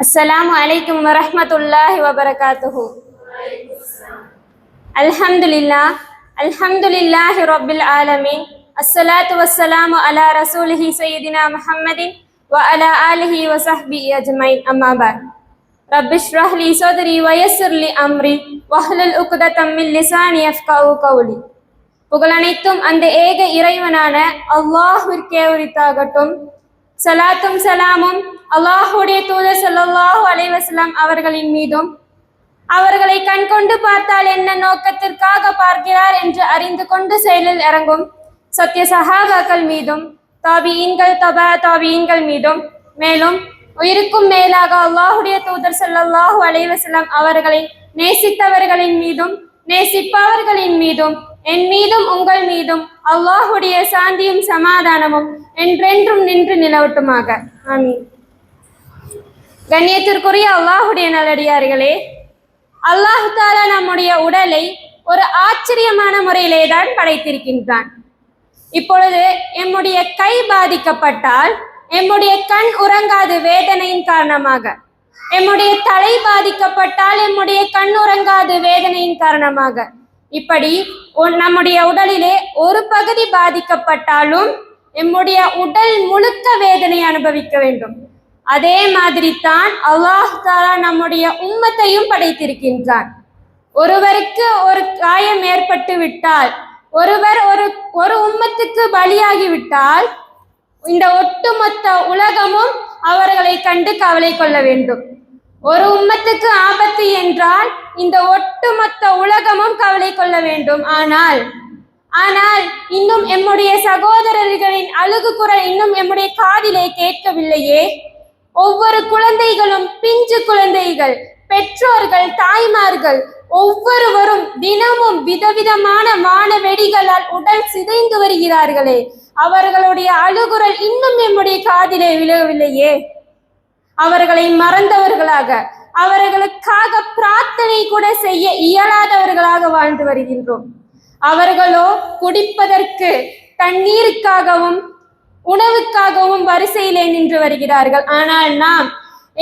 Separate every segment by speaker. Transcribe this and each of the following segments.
Speaker 1: السلام عليكم ورحمة الله وبركاته. الحمد لله الحمد لله رب العالمين. الصلاة والسلام على رسوله سيدنا محمد وعلى آله وصحبه أجمعين. أما بعد. رب اشرح لي صدري ويسر لي أمري واحلل عقدة من لساني يفقهوا قولي. புகழனைத்தும் அந்த ஏக இறைவனான அல்லாஹ்விற்கே உரித்தாகட்டும். சலாத்தும் சலாமும் அல்லாஹுடைய தூதர் ஸல்லல்லாஹு அலைஹி வஸல்லம் அவர்களின் மீதும், அவர்களை கண்கொண்டு பார்த்தால் என்ன நோக்கத்திற்காக பார்க்கிறார் என்று அறிந்து கொண்டு செயலில் இறங்கும் சத்திய சஹாபாக்கள் மீதும், தாபிஈன்கள், தபா தாபிஈன்கள் மீதும், மேலும் உயிருக்கும் மேலாக அல்லாஹுடைய தூதர் ஸல்லல்லாஹு அலைஹி வஸல்லம் அவர்களை நேசித்தவர்களின் மீதும், நேசிப்பவர்களின் மீதும், என் மீதும் உங்கள் மீதும் அல்லாஹுடைய சாந்தியும் சமாதானமும் என்றென்றும் நின்று நிலவட்டுமாக. ஆமீன். கண்ணியத்திற்குரிய அல்லாஹுடைய நல்லடியார்களே, அல்லாஹு தாலா நம்முடைய உடலை ஒரு ஆச்சரியமான முறையிலே தான் படைத்திருக்கின்றான். இப்பொழுது எம்முடைய கை பாதிக்கப்பட்டால் எம்முடைய கண் உறங்காது வேதனையின் காரணமாக, எம்முடைய தலை பாதிக்கப்பட்டால் எம்முடைய கண் உறங்காது வேதனையின் காரணமாக, இப்படி நம்முடைய உடலிலே ஒரு பகுதி பாதிக்கப்பட்டாலும் எம்முடைய உடல் முழுக்க வேதனை அனுபவிக்க வேண்டும். அதே மாதிரி தான் அல்லாஹ் தஆலா நம்முடைய உம்மத்தையும் படைத்திருக்கின்றான். ஒருவருக்கு ஒரு காயம் ஏற்பட்டு விட்டால், ஒருவர் ஒரு உம்மத்துக்கு பலியாகி விட்டால், இந்த ஒட்டுமொத்த உலகமும் அவர்களை கண்டு கவலை கொள்ள வேண்டும். ஒரு உம்மத்துக்கு ஆபத்து என்றால் இந்த ஒட்டுமொத்த உலகமும் கவலை கொள்ள வேண்டும். ஆனால் இன்னும் எம்முடைய சகோதரர்களின் அழுகு குரல் இன்னும் எம்முடைய காதிலே கேட்கவில்லையே. ஒவ்வொரு குழந்தைகளும், பிஞ்சு குழந்தைகள், பெற்றோர்கள், தாய்மார்கள் ஒவ்வொருவரும் தினமும் விதவிதமான வானவெடிகளால் உடல் சிதைந்து வருகிறார்களே. அவர்களுடைய அழுகுரல் இன்னும் எம்முடைய காதிலே விழவில்லையே. அவர்களை மறந்தவர்களாக, அவர்களுக்காக பிரார்த்தனை கூட செய்ய இயலாதவர்களாக வாழ்ந்து வருகின்றோம். அவர்களோ குடிப்பதற்கு தண்ணீருக்காகவும் உணவுக்காகவும் வரிசையிலே நின்று வருகிறார்கள். ஆனால் நாம்,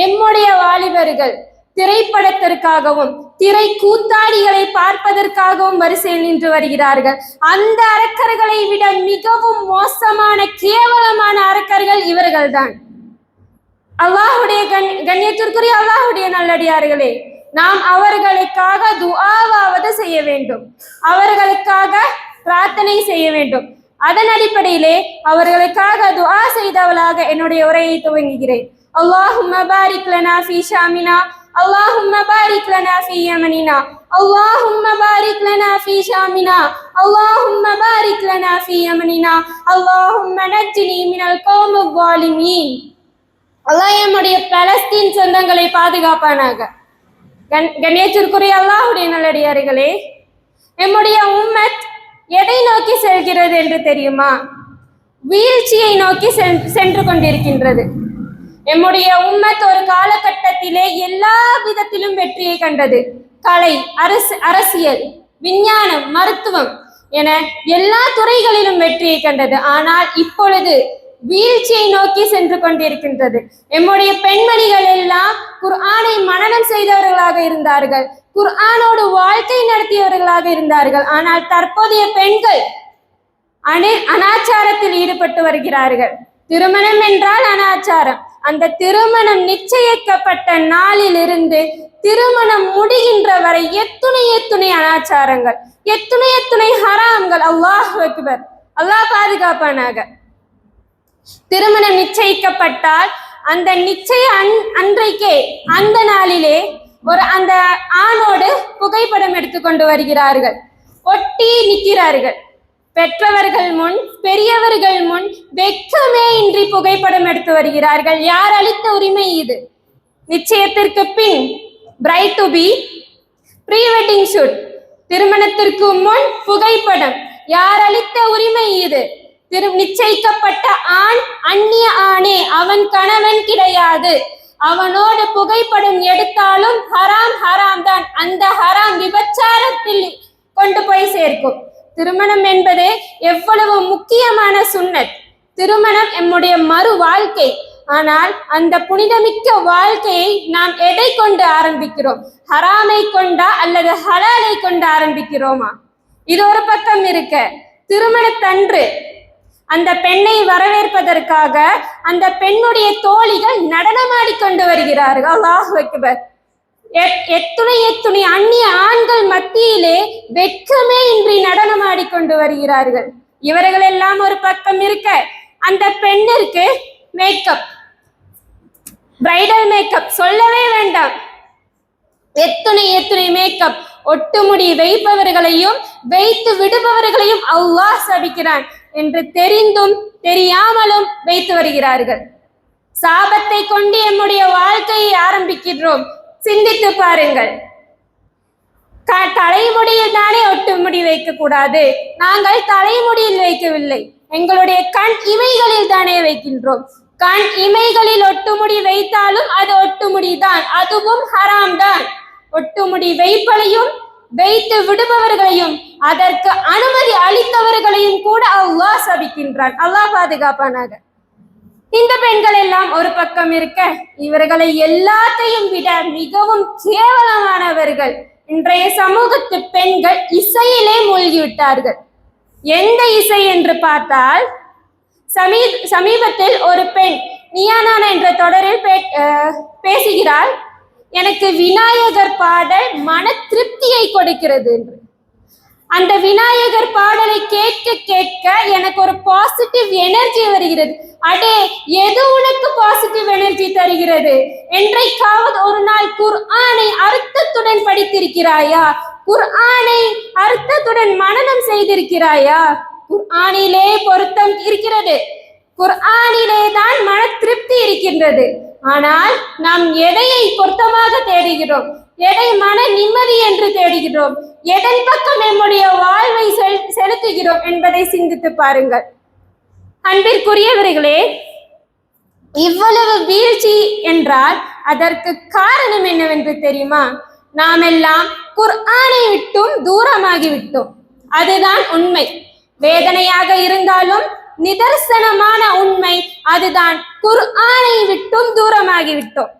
Speaker 1: எம்முடைய வாலிபர்கள் திரைப்படத்திற்காகவும் திரை கூத்தாடிகளை பார்ப்பதற்காகவும் வரிசையில் நின்று வருகிறார்கள். அந்த அரக்கர்களை விட மிகவும் மோசமான கேவலமான அரக்கர்கள் இவர்கள்தான். அல்லாஹுடைய கண்ணியத்திற்குரிய அல்லாஹுடைய நல்லடியார்களே, நாம் அவர்களுக்காக துஆவாவது செய்ய வேண்டும், அவர்களுக்காக பிரார்த்தனை செய்ய வேண்டும். அதன் அடிப்படையிலே அவர்களுக்காக துஆ செய்தவளாக என்னுடைய உரையை துவங்குகிறேன். அல்லாஹும்ம பாரிக் லனா ஃபீ ஷாமினா, அல்லாஹும்ம பாரிக் லனா ஃபீ யமனினா, அல்லாஹும்ம பாரிக் லனா ஃபீ ஷாமினா, அல்லாஹும்ம பாரிக் லனா ஃபீ யமனினா, அல்லாஹும்ம நஜ்ஜினி மினல் கௌமில் ஸாலிமீன். அல்லாஹ் நம்முடைய பலஸ்தீன் சொந்தங்களை பாதுகாப்பானாக. கண்ணியத்திற்குரிய அல்லாஹுடைய நல்லடியார்களே, நம்முடைய உம்மத் எதை நோக்கி செல்கிறது என்று தெரியுமா? வீழ்ச்சியை நோக்கி சென்று கொண்டிருக்கின்றது. நம்முடைய உம்மத் ஒரு காலகட்டத்திலே எல்லா விதத்திலும் வெற்றியை கண்டது. கலை, அரசியல், விஞ்ஞானம், மருத்துவம் என எல்லா துறைகளிலும் வெற்றியை கண்டது. ஆனால் இப்பொழுது வீழ்ச்சியை நோக்கி சென்று கொண்டிருக்கின்றது. எம்முடைய பெண்மணிகள் எல்லாம் குர்ஆனை மனனம் செய்தவர்களாக இருந்தார்கள், குர்ஆனோடு வாழ்க்கை நடத்தியவர்களாக இருந்தார்கள். ஆனால் தற்போதைய பெண்கள் அனாச்சாரத்தில் ஈடுபட்டு வருகிறார்கள். திருமணம் என்றால் அனாச்சாரம். அந்த திருமணம் நிச்சயிக்கப்பட்ட நாளில் இருந்து திருமணம் முடிகின்ற வரை எத்துணை அனாச்சாரங்கள், எத்துணை ஹராம்கள். அல்லாஹ் அக்பர். அல்லாஹ் பாதுகாப்பானாக. திருமணம் நிச்சயிக்கப்பட்டால் அந்த நிச்சய அன்றைக்கே, அந்த நாளிலே அந்த ஆணோடு புகைப்படம் எடுத்துக்கொண்டு வருகிறார்கள், ஒட்டி நிற்கிறார்கள். பெற்றவர்கள் முன், பெரியவர்கள் முன் வெட்கமே இன்றி புகைப்படம் எடுத்து வருகிறார்கள். யார் அளித்த உரிமை இது? நிச்சயத்திற்கு பின் bride to be, pre wedding shoot, திருமணத்திற்கு முன் புகைப்படம். யார் அளித்த உரிமை இது? நிச்சயிக்கப்பட்ட ஆண் அந்நிய ஆணே, அவன் கணவன் கிடையாது. அவனோடு புகைப்படம் எடுத்தாலும் ஹராம் தான். அந்த ஹராம் விபச்சாரத்தில் கொண்டு போய் சேர்க்கும். திருமணம் என்பது எவ்வளவு முக்கியமான சுன்னத். திருமணம் எம்முடைய மறு வாழ்க்கை. ஆனால் அந்த புனிதமிக்க வாழ்க்கையை நாம் எதை கொண்டு ஆரம்பிக்கிறோம்? ஹராமை கொண்டா அல்லது ஹலாலை கொண்டு ஆரம்பிக்கிறோமா? இது ஒரு பக்கம் இருக்க, திருமணத்தன்று அந்த பெண்ணை வரவேற்பதற்காக அந்த பெண்ணுடைய தோழிகள் நடனமாடி கொண்டு வருகிறார்கள். அல்லாஹ் அக்பர். எத்துணை அந்நிய ஆண்கள் மத்தியிலே வெட்கமே இன்றி நடனமாடி கொண்டு வருகிறார்கள். இவர்கள் எல்லாம் ஒரு பக்கம் இருக்க, அந்த பெண்ணிற்கு மேக்கப், பிரைடல் மேக்கப் சொல்லவே வேண்டாம். எத்துணை மேக்கப். ஒட்டுமுடி வைப்பவர்களையும் வைத்து விடுபவர்களையும் அல்லாஹ் சபிக்கிறான் என்று தெரிந்தும் தெரியாமலும் வைத்து வருகிறார்கள். சாபத்தை கொண்டு நம்முடைய வாழ்க்கையை ஆரம்பிக்கிறோம். சிந்தித்து பாருங்கள். தலைமுடியில் தானே ஒட்டுமுடி வைக்க கூடாது, நாங்கள் தலைமுடியில் வைக்கவில்லை, எங்களுடைய கண் இமைகளில் தானே வைக்கின்றோம். கண் இமைகளில் ஒட்டுமுடி வைத்தாலும் அது ஒட்டுமுடி தான், அதுவும் ஹராம் தான். ஒட்டுமுடி வைப்பளையும் வைத்து விடுபவர்களையும் அதற்கு அனுமதி அளித்தவர்களையும் கூட அல்லாஹ் சபிக்கின்றான். அல்லாஹ் பாதுகாப்பானாக. இந்த பெண்கள் எல்லாம் ஒரு பக்கம் இருக்க, இவர்களை எல்லாத்தையும் விட மிகவும் கேவலமானவர்கள் இன்றைய சமூகத்து பெண்கள் இசையிலே மூழ்கிவிட்டார்கள். எந்த இசை என்று பார்த்தால், சமீபத்தில் ஒரு பெண் நியானான என்ற தொடரில் பேசுகிறாள், எனக்கு விநாயகர் பாடல் மன திருப்தியை கொடுக்கிறது என்று. அந்த விநாயகர் பாடலை கேட்க கேட்க எனக்கு ஒரு பாசிட்டிவ் எனர்ஜி வருகிறது. அடே, எது உனக்கு பாசிட்டிவ் எனர்ஜி தருகிறது? என்றைக்காவது ஒரு நாள் குர்ஆனை அர்த்தத்துடன் படித்திருக்கிறாயா? குர்ஆனை அர்த்தத்துடன் மனனம் செய்திருக்கிறாயா? குர்ஆனிலே பொருத்தம் இருக்கிறது, குர்ஆனிலே தான் மன திருப்தி இருக்கின்றது. ஆனால் நாம் எதையை பொருத்தமாக தேடுகிறோம்? எதை மன நிம்மதி என்று தேடுகிறோம்? எதன் பக்கம் நம்முடைய வாழ்வை செலுத்துகிறோம் என்பதை சிந்தித்து பாருங்கள். அன்பிற்குரியவர்களே, இவ்வளவு வீழ்ச்சி என்றால் அதற்கு காரணம் என்னவென்று தெரியுமா? நாம் எல்லாம் குர்ஆனை விட்டும் தூரமாகிவிட்டோம். அதுதான் உண்மை. வேதனையாக இருந்தாலும் நிதர்சனமான உண்மை அதுதான். குர்ஆனை விட்டும் தூரமாகிவிட்டோம்.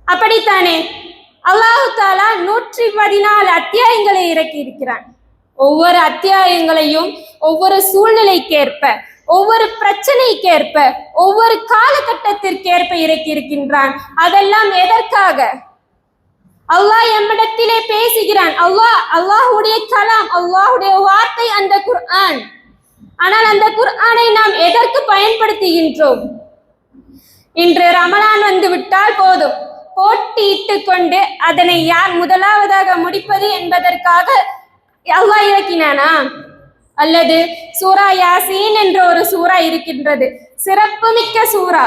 Speaker 1: அப்படித்தானே? அல்லாஹு தாலா 114 அத்தியாயங்களை இறக்கி இருக்கிறான். ஒவ்வொரு அத்தியாயங்களையும் ஒவ்வொரு சூழ்நிலைக்கேற்ப, ஒவ்வொரு பிரச்சனைக்கேற்ப, ஒவ்வொரு காலகட்டத்திற்கேற்ப இறக்கி இருக்கின்றான். அதெல்லாம் எதற்காக? அல்லாஹ் எம்மிடத்திலே பேசுகிறான். அல்லாஹுடைய கலாம், அல்லாஹுடைய வார்த்தை அந்த குர்ஆன். ஆனால் அந்த குர்ஆனை நாம் எதற்கு பயன்படுத்துகின்றோம்? இன்று ரமலான் வந்து விட்டால் போதும், போட்டியிட்டு கொண்டு அதனை யார் முதலாவதாக முடிப்பது என்பதற்காக அல்லாஹ் இறக்கினானா? அல்லது சூரா யாசீன் என்ற ஒரு சூரா இருக்கின்றது, சிறப்புமிக்க சூரா,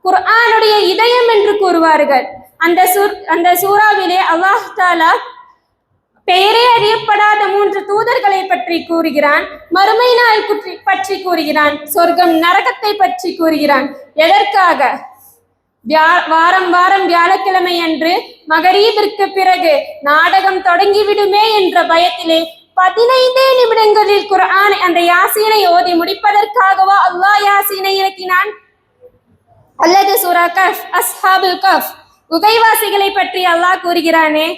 Speaker 1: குர்ஆனுடைய இதயம் என்று கூறுவார்கள். அந்த சூறாவிலே அல்லாஹ் தாலா பெயரே அறியப்படாத 3 தூதர்களை பற்றி கூறுகிறான், மறுமை நாள் பற்றி கூறுகிறான், சொர்க்கம் நரகத்தை பற்றி கூறுகிறான். எதற்காக? வாரம் வியாழக்கிழமை அன்று மகரீபிற்கு பிறகு நாடகம் தொடங்கிவிடுமே என்ற பயத்திலே 15 நிமிடங்களில் குர்ஆன் அந்த யாசீனை ஓதி முடிப்பதற்காகவா அல்லாஹ் யாசீனை இறக்கினான்? அல்லது சூரா கஃப், அஸ்ஹாபுல் கஃப், குகைவாசிகளை பற்றி அல்லாஹ் கூறுகிறானே,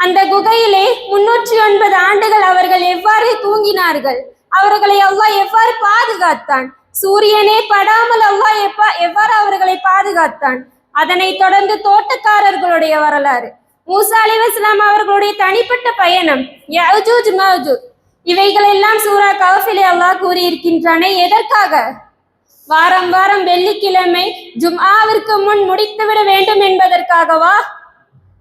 Speaker 1: அந்த குகையிலே 309 ஆண்டுகள் அவர்கள் எவ்வாறு தூங்கினார்கள்? அவர்களை அல்லாஹ் எவ்வாறு பாதுகாத்தான்? சூரியனே படாமல் அல்லாஹ் எவ்வாறு அவர்களை பாதுகாத்தான்? அதனை தொடர்ந்து தோட்டக்காரர்களுடைய வரலாறு, மூசா அலைஹிஸ்ஸலாம் அவர்களுடைய தனிப்பட்ட பயணம், யஅஜூஜ் மஅஜூஜ், இவைகள் எல்லாம் சூரா கஃபிலே அல்லாஹ் கூறியிருக்கின்றானே. எதற்காக? வாரம் வெள்ளிக்கிழமை ஜும்ஆவிற்கு முன் முடித்துவிட வேண்டும் என்பதற்காகவா?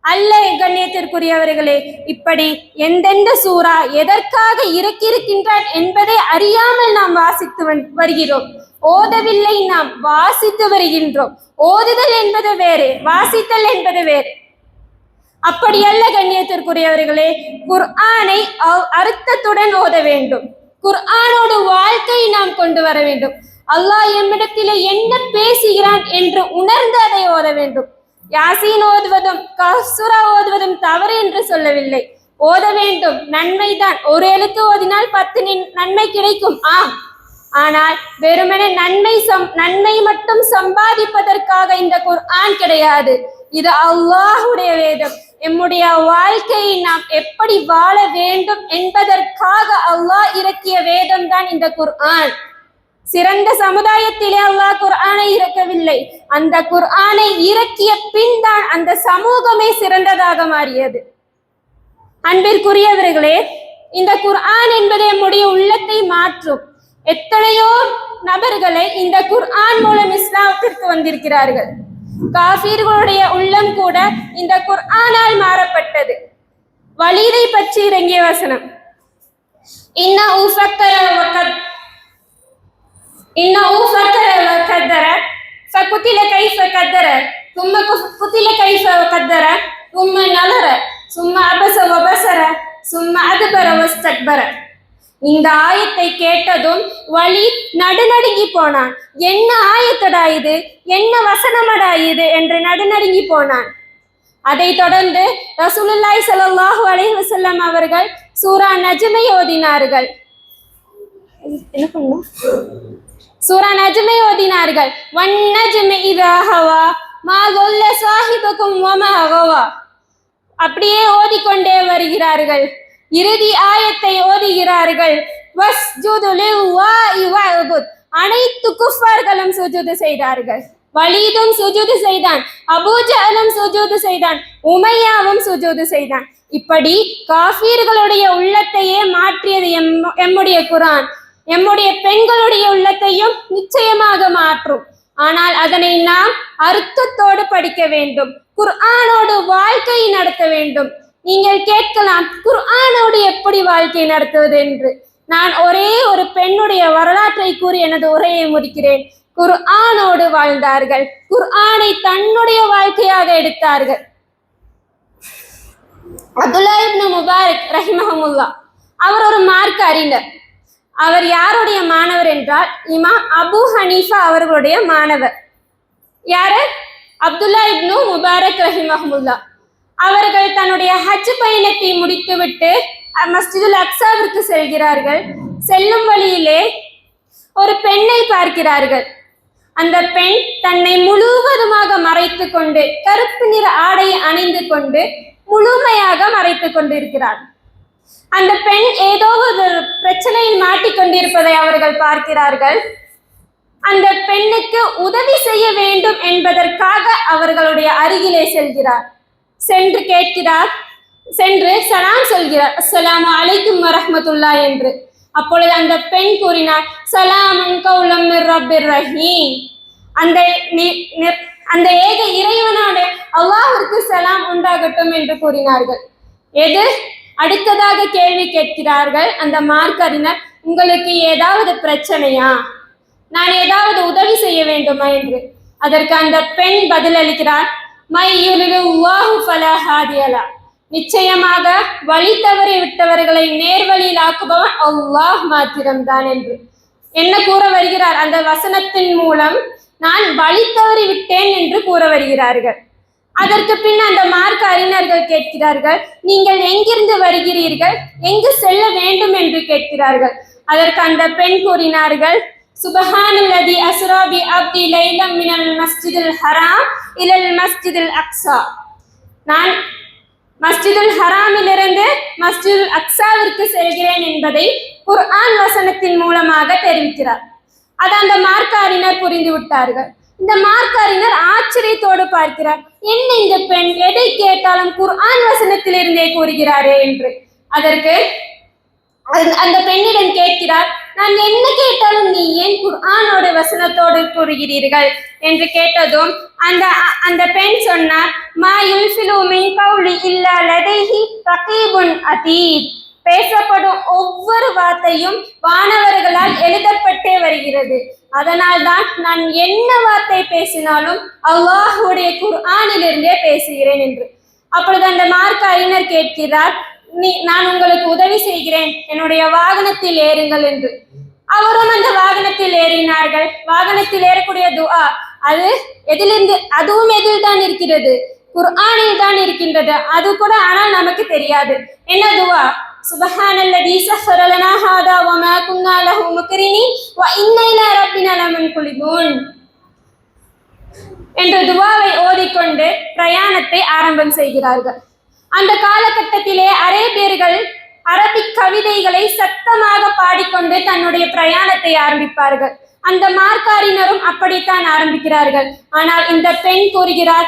Speaker 1: அல்ல கண்ணியத்திற்குரியவர்களே. இப்படி எந்தெந்த சூரா எதற்காக இறக்கியிருக்கின்றான் என்பதை அறியாமல் நாம் வாசித்து வருகிறோம். ஓதவில்லை, நாம் வாசித்து வருகின்றோம். ஓதுதல் என்பது வேறு, வாசித்தல் என்பது வேறு. அப்படி அல்ல கண்ணியத்திற்குரியவர்களே. குர்ஆனை அர்த்தத்துடன் ஓத வேண்டும். குர்ஆனோடு வாழ்க்கை நாம் கொண்டு வர வேண்டும். அல்லாஹ் எம்மிடத்திலே என்ன பேசுகிறான் என்று உணர்ந்து அதை ஓத வேண்டும். யாசீன் ஓதுவதும் கஹ்சுரா ஓதுவதும் தவறு என்று சொல்லவில்லை, ஓத வேண்டும், நன்மைதான். ஒரு எழுத்து ஓதினால் 10 நன்மை கிடைக்கும். ஆனால் வெறுமனே நன்மை மட்டும் சம்பாதிப்பதற்காக இந்த குர்ஆன் கிடையாது. இது அல்லாஹ்வுடைய வேதம். நம்முடைய வாழ்க்கையை நாம் எப்படி வாழ வேண்டும் என்பதற்காக அல்லாஹ் இறக்கிய வேதம் தான் இந்த குர்ஆன். சிறந்த சமுதாயத்திலே அல்லாஹ் குர்ஆனை இறக்கவில்லை. அந்த குர்ஆனை இறக்கிய பின் தான் அந்த சமூகமே சிறந்ததாக மாறியது. அன்பிற்குரியவர்களே, இந்த குர்ஆன் என்பது நம்முடைய உள்ளத்தை மாற்றும். எத்தனையோ நபர்களை இந்த குர்ஆன் மூலம் இஸ்லாத்திற்கு வந்திருக்கிறார்கள். காஃபிர்களுடைய உள்ளம் கூட இந்த குர்ஆனால் மாறப்பட்டது. வலீதை பற்றி இறங்கிய வசனம், இன்னஹு ஃபக்கர வகத்தர ஃபகுதில கைஃப கத்தர ثم قتل كيف وقدر ثم نظر ثم عبس وبصر ثم أدبر واستكبر. இந்த ஆயத்தை கேட்டதும் வலீத் நடுநடுங்கி போனான். என்ன ஆயத்தடா இது, என்ன வசனமடா இது என்று நடுநடுங்கி போனான். அதை தொடர்ந்து ரசூலுல்லாஹி ஸல்லல்லாஹு அலைஹி வஸல்லம் அவர்கள் சூரா நஜ்மை ஓதினார்கள். சூரா நஜ்மை ஓதினார்கள். வன்னஜ்மி இதா ஹவா மா ضل صاحبكم وما غوى. அப்படியே ஓதிக்கொண்டே வருகிறார்கள். இறுதி ஆயத்தை ஓதுகிறார்கள். வஸ்ஜுது லில்லாஹி வஅபுத். அனைத்து குஃபார்களும் சுஜூது செய்தார்கள். வலீதும் சுஜூது செய்தான், அபூஜஹலும் சுஜூது செய்தான், உமையாவும் சுஜூது செய்தான். இப்படி காஃபிர்களுடைய உள்ளத்தையே மாற்றியது எம்முடைய குர்ஆன். எம்முடைய பெண்களுடைய உள்ளத்தையும் நிச்சயமாக மாற்றும். ஆனால் அதனை நாம் அர்த்தத்தோடு படிக்க வேண்டும். குர்ஆனோடு வாழ்க்கை நடத்த வேண்டும். நீங்கள் கேட்கலாம், குர்ஆனோடு எப்படி வாழ்க்கை நடத்துவது என்று. நான் ஒரே ஒரு பெண்ணுடைய வரலாற்றை கூறி எனது உரையை முடிக்கிறேன். குர்ஆனோடு வாழ்ந்தார்கள். குர்ஆனை தன்னுடைய வாழ்க்கையாக எடுத்தார்கள். அப்துல்லா இப்னு முபாரக் ரஹிமஹுல்லாஹ் அவர் ஒரு மார்க்க அறிஞர். அவர் யாருடைய மாணவர் என்றால் இமாம் அபு ஹனீஃபா அவர்களுடைய மாணவர். யாரு? அப்துல்லா இப்னு முபாரக் ரஹிமஹுல்லாஹ். அவர்கள் தன்னுடைய ஹஜ் பயணத்தை முடித்துவிட்டு மஸ்ஜிதுல் அக்ஸாவிற்கு செல்கிறார்கள். செல்லும் வழியிலே ஒரு பெண்ணை பார்க்கிறார்கள். அந்த பெண் தன்னை முழுவதுமாக மறைத்து கொண்டு, கருப்பு நிற ஆடை அணிந்து கொண்டு முழுமையாக மறைத்து கொண்டிருக்கிறார். அந்த பெண் ஏதோ ஒரு பிரச்சனையில் மாட்டிக்கொண்டிருப்பதை அவர்கள் பார்க்கிறார்கள். அந்த பெண்ணுக்கு உதவி செய்ய வேண்டும் என்பதற்காக அவர்களுடைய அருகிலே செல்கிறார். சென்று கேட்கிறார், சென்று சலாம் சொல்கிறார், அஸ்ஸலாமு அலைக்கும் வரஹ்மத்துல்லாஹ் என்று. அப்பொழுது அந்த பெண் கூறினார், சலாமுன் கௌலம் மிர் ரப்பிர் ரஹீம். அந்த ஏக இறைவனோட அல்லாஹ்விற்கு சலாம் உண்டாகட்டும் என்று கூறினார்கள். எது? அடுத்ததாக கேள்வி கேட்கிறார்கள் அந்த மார்க்க அறிஞர், உங்களுக்கு ஏதாவது பிரச்சனையா, நான் ஏதாவது உதவி செய்ய வேண்டுமா என்று. அதற்கு அந்த பெண் பதிலளிக்கிறார், நிச்சயமாக வழி தவறி விட்டவர்களை நேர்வழியில் ஆக்குபவன் அல்லாஹ் மாத்திரம்தான் என்று. என்ன கூற வருகிறார்? அந்த வசனத்தின் மூலம் நான் வழி தவறி விட்டேன் என்று கூற வருகிறார்கள். அதற்கு பின் அந்த மார்க்க அறிஞர்கள் கேட்கிறார்கள், நீங்கள் எங்கிருந்து வருகிறீர்கள், எங்கு செல்ல வேண்டும் என்று கேட்கிறார்கள். அதற்கு அந்த பெண் கூறினார்கள், சுபஹானல்லதி அஸ்ரா பி அப்தி லைலம் மினல் மஸ்ஜிதுல் ஹராம் இலல் மஸ்ஜிதுல் அக்ஸா. நான் மஸ்ஜிதுல் ஹராமிலிருந்து மஸ்ஜிதுல் அக்ஸாவிற்கு செல்கிறேன் என்பதை குர்ஆன் வசனத்தின் மூலமாக தெரிவிக்கிறார். அது அந்த மார்க்க அறிஞர் புரிந்து விட்டார்கள். இந்த மார்க்க அறிஞர் ஆச்சரியத்தோடு பார்க்கிறார், என்ன இந்த பெண் எதை கேட்டாலும் குர்ஆன் வசனத்திலிருந்தே கூறுகிறாரே என்று. அதற்கு அந்த பெண்ணிடம் கேட்கிறார், நான் என்ன கேட்டாலும் நீ ஏன் குர்ஆனோட வசனத்தோடு கூறுகிறீர்கள் என்று கேட்டதும் அந்த பெண் சொன்னார், மா யுல்ஃபிலு மின் கௌலி இல்லா லதைஹி ரகீபுன் அதீத். பேசப்படும் ஒவ்வொரு வார்த்தையும் வானவர்களால் எழுதப்பட்டே வருகிறது. அதனால் தான் நான் என்ன வார்த்தை பேசினாலும் அல்லாஹ்வுடைய குர்ஆனிலிருந்தே பேசுகிறேன் என்று. அப்பொழுது அந்த மார்க்க அறிஞர் கேட்கிறார், நான் உங்களுக்கு உதவி செய்கிறேன், என்னுடைய வாகனத்தில் ஏறுங்கள் என்று. அவரும் அந்த வாகனத்தில் ஏறினார்கள். வாகனத்தில் ஏறக்கூடிய துஆ அது எதிலிருந்து, அதுவும் எதில் தான் இருக்கிறது, குர்ஆனில் தான் இருக்கின்றது. அது கூட ஆனால் நமக்கு தெரியாது. என்ன துஆ? சுப்ஹானல்லதீ ஸஹ்ஹர லனா ஹாதா வ மா குன்னா லஹு முக்ரினீன் வ இன்னா இலா ரப்பினா லமுன்கலிபூன் என்ற துவாவை ஓதிக்கொண்டு பிரயாணத்தை ஆரம்பம் செய்கிறார்கள். அந்த காலகட்டத்திலே அரேபியர்கள் அரபிக் கவிதைகளை சத்தமாக பாடிக்கொண்டு தன்னுடைய பிரயாணத்தை ஆரம்பிப்பார்கள். அந்த மார்க்காரினரும் அப்படித்தான் ஆரம்பிக்கிறார்கள். ஆனால் இந்த பெண் கூறுகிறார்,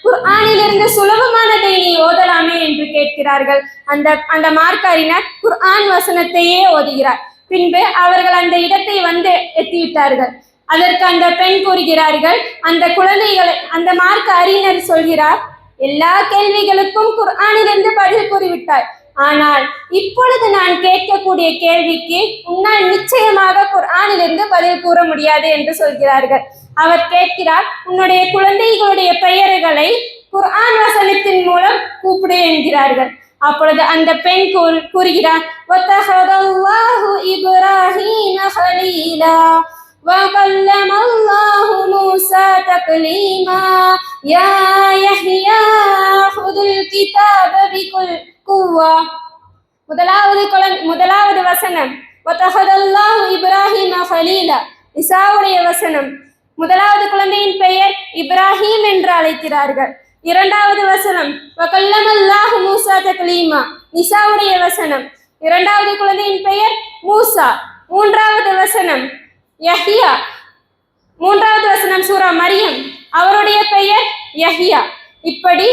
Speaker 1: குர்ஆனிலிருந்து சுலபமானதை நீ ஓதலாமே என்று கேட்கிறார்கள். அந்த மார்க்காரினர் குர்ஆன் வசனத்தையே ஓதுகிறார். பின்பு அவர்கள் அந்த இடத்தை வந்து எத்திவிட்டார்கள். அதற்கு அந்த பெண் கூறுகிறார்கள், அந்த குழந்தைகளை அந்த மார்க்க அறிஞர் சொல்கிறார், எல்லா கேள்விகளுக்கும் குர்ஆனிலிருந்து பதில் கூறிவிட்டாய், ஆனால் இப்பொழுது நான் கேட்கக்கூடிய கேள்விக்கு உன்னால் நிச்சயமாக குர்ஆனிலிருந்து பதில் கூற முடியாது என்று சொல்கிறார்கள். அவர் கேட்கிறார், உன்னுடைய குழந்தைகளுடைய பெயர்களை குர்ஆன் வசனத்தின் மூலம் கூப்பிடு என்கிறார்கள். அப்பொழுது அந்த பெண் கூறுகிறார், வத்தஹதல்லாஹு இப்ராஹீம கலீலா وَكَلَّمَ اللَّهُ مُوسَى تَكْلِيمًا يَا يَحْيَى خُذِ الْكِتَابَ بِقُوَّةٍ. முதலாவது வசனம் வத்தஹதல்லாஹு இப்ராஹீம கலீலா, இசாவுடைய வசனம். முதலாவது குழந்தையின் பெயர் இப்ராஹிம் என்று அழைக்கிறார்கள். இரண்டாவது வசனம் வகல்லமல்லாஹு மூசா தக்லீமா, நிசாவுடைய வசனம். இரண்டாவது குழந்தையின் பெயர் மூசா. மூன்றாவது வசனம் யஹ்யா. மூன்றாவது வசனம் சூரா மரியம், அவருடைய பெயர் யஹ்யா. இப்படி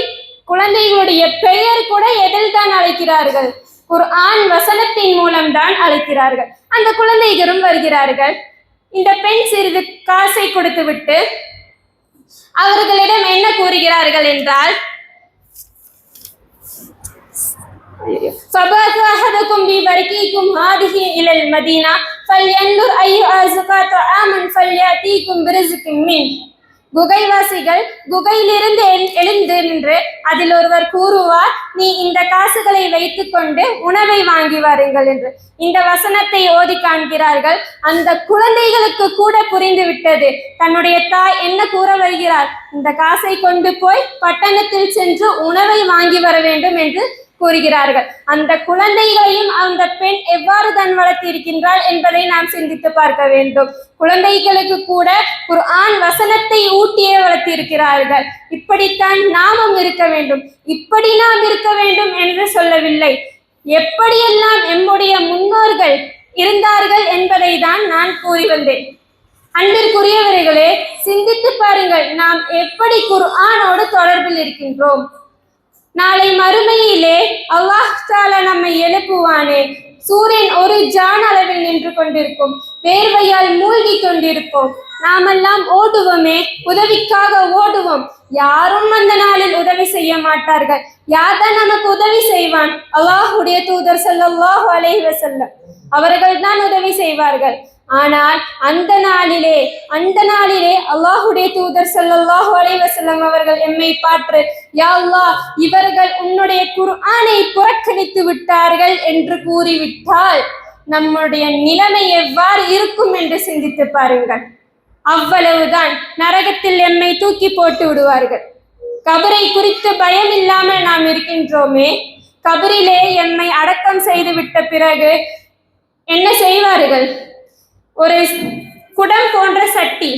Speaker 1: குழந்தைகளுடைய பெயர் கூட எதில் தான் அழைக்கிறார்கள்? குர்ஆன் வசனத்தின் மூலம் தான் அழைக்கிறார்கள். அந்த குழந்தைகளும் வருகிறார்கள். இந்த பெண் சிறிது காசை கொடுத்து விட்டு அவர்களிடம் என்ன கூறுகிறார்கள் என்றால், فَبَعَثَ أَحَدُكُمْ بِبَرْقِكُمْ هَٰذِهِ إِلَى الْمَدِينَةِ فَلْيَنظُرْ أَيُّهَا أَزْكَىٰ طَعَامًا فَلْيَأْتِيكُمْ بِرِزْقٍ مِّنْهُ. குகைவாசிகள் குகையிலிருந்து எழுந்து நின்று அதில் ஒருவர் கூறுவார், நீ இந்த காசுகளை வைத்துக் கொண்டு உணவை வாங்கி வாருங்கள் என்று. இந்த வசனத்தை ஓதி காண்கிறார்கள். அந்த குழந்தைகளுக்கு கூட புரிந்து விட்டது, தன்னுடைய தாய் என்ன கூற வருகிறார், இந்த காசை கொண்டு போய் பட்டணத்தில் சென்று உணவை வாங்கி வர வேண்டும் என்று கூறுகிறார்கள். அந்த குழந்தைகளையும் அந்த பெண் எவ்வாறு தான் வளர்த்திருக்கின்றாள் என்பதை நாம் சிந்தித்து பார்க்க வேண்டும். குழந்தைகளுக்கு கூட குர்ஆன் வசனத்தை ஊட்டியே வளர்த்திருக்கிறார்கள். இப்படித்தான் நாமும் இருக்க வேண்டும். இப்படி நாம் இருக்க வேண்டும் என்று சொல்லவில்லை, எப்படியெல்லாம் எம்முடைய முன்னோர்கள் இருந்தார்கள் என்பதை தான் நான் கூறி வந்தேன். அன்பிற்குரியவர்களே, சிந்தித்து பாருங்கள், நாம் எப்படி குர்ஆனோடு தொடர்பில் இருக்கின்றோம். நாளை மறுமையிலே அல்லாஹ் தஆலா நம்மை எழுப்புவானே, சூரியன் ஒரு ஜான் அளவில் நின்று கொண்டிருக்கும், வேர்வையால் மூழ்கி கொண்டிருப்போம். நாமெல்லாம் ஓடுவோமே, உதவிக்காக ஓடுவோம். யாரும் அந்த நாளில் உதவி செய்ய மாட்டார்கள். யார்தான் நமக்கு உதவி செய்வான்? அல்லாஹ்வுடைய தூதர் ஸல்லல்லாஹு அலைஹி வஸல்லம் அவர்கள் தான் உதவி செய்வார்கள். ஆனால் அந்த நாளிலே அல்லாஹ்வுடைய தூதர் ஸல்லல்லாஹு அலைஹி வஸல்லம் அவர்கள் எம்மை பார்த்து, யா அல்லாஹ், இவர்கள் உன்னுடைய குர்ஆனை புறக்கணித்து விட்டார்கள் என்று கூறிவிட்டால் நம்முடைய நிலைமை எவ்வாறு இருக்கும் என்று சிந்தித்து பாருங்கள். அவ்வளவுதான், நரகத்தில் எம்மை தூக்கி போட்டு விடுவார்கள். கபரை குறித்து பயம் இல்லாமல் நாம் இருக்கின்றோமே, கபரிலே எம்மை அடக்கம் செய்து விட்ட பிறகு என்ன செய்வார்கள்? ஒரு குடம் போன்ற சட்டி,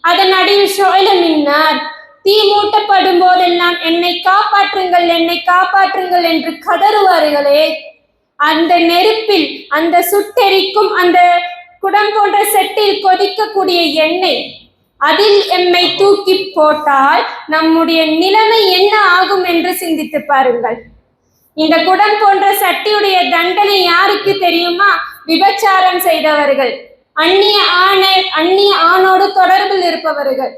Speaker 1: அதன் அடியில் ஷோயில மின்னார், தீ மூட்டப்படும் போதெல்லாம் என்னை காப்பாற்றுங்கள், என்னை காப்பாற்றுங்கள் என்று கதறுவார்களே. அந்த நெருப்பில், அந்த சுட்டெரிக்கும் அந்த குடம் போன்ற செட்டில் கொதிக்கக்கூடிய எண்ணெய், அதில் எம்மை தூக்கி போட்டால் நம்முடைய நிலைமை என்ன ஆகும் என்று சிந்தித்து பாருங்கள். இந்த குடம் போன்ற சட்டியுடைய தண்டனை யாருக்கு தெரியுமா? விபச்சாரம் செய்தவர்கள், அந்நிய ஆணோடு தொடர்பில் இருப்பவர்கள்.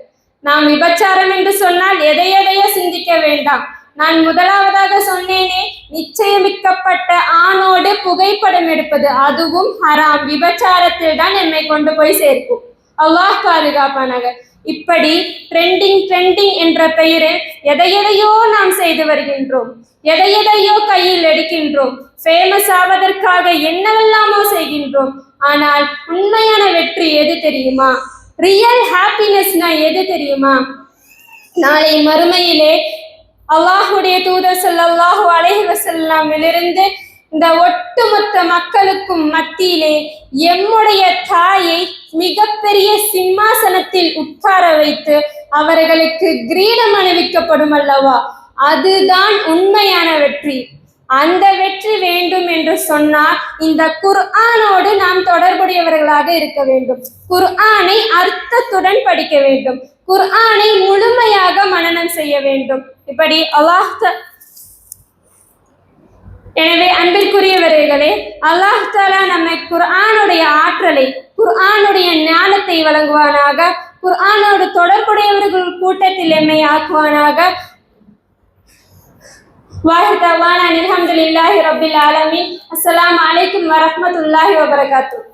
Speaker 1: நாம் விபச்சாரம் என்று சொன்னால் எதையோ சிந்திக்க வேண்டாம். நான் முதலாவதாக சொன்னேனே, நிச்சயமிக்கப்பட்ட ஆணோடு புகைப்படம் எடுப்பது, அதுவும் ஹராம். விபச்சாரத்தில் தான் என்னை கொண்டு போய் சேர்க்கும். அல்லாஹ் பாதுகாப்பானாக. இப்படி ட்ரெண்டிங் என்ற பெயரில் எதையோ நாம் செய்து வருகின்றோம், எதையோ கையில் எடுக்கின்றோம். ஃபேமஸ் ஆவதற்காக என்னவெல்லாமோ செய்கின்றோம். ஆனால் உண்மையான வெற்றி எது தெரியுமா? ரியல் ஹாப்பினஸ்னா எது தெரியுமா? நாளை மறுமையிலே அல்லாஹுடைய தூதர் ஸல்லல்லாஹு அலைஹி வஸல்லமிலிருந்து இந்த ஒட்டுமொத்த மக்களுக்கும் மத்தியிலே எம்முடைய தாயை மிகப்பெரிய சிம்மாசனத்தில் உட்கார வைத்து அவர்களுக்கு கிரீடம் அணிவிக்கப்படும் அல்லவா, அதுதான் உண்மையான வெற்றி. அந்த வெற்றி வேண்டும் என்று சொன்னால் இந்த குர்ஆனோடு நாம் தொடர்புடையவர்களாக இருக்க வேண்டும். குர்ஆனை அர்த்தத்துடன் படிக்க வேண்டும். குர்ஆனை முழுமையாக மனனம் செய்ய வேண்டும். இப்படி எனவே அன்பிற்குரியவர்களே, அல்லாஹ் தஆலா நம்மை குர்ஆனுடைய ஆற்றலை, குர்ஆனுடைய ஞானத்தை வழங்குவானாக. குர்ஆனோடு தொடர்புடையவர்கள் கூட்டத்தில் எம்மை ஆக்குவானாக. வாஹிர் தவானா அல்ஹம்துலில்லாஹி ரப்பில் ஆலமீன். அஸ்ஸலாமு அலைக்கும் வரஹ்மத்துல்லாஹி வபரகாத்துஹு.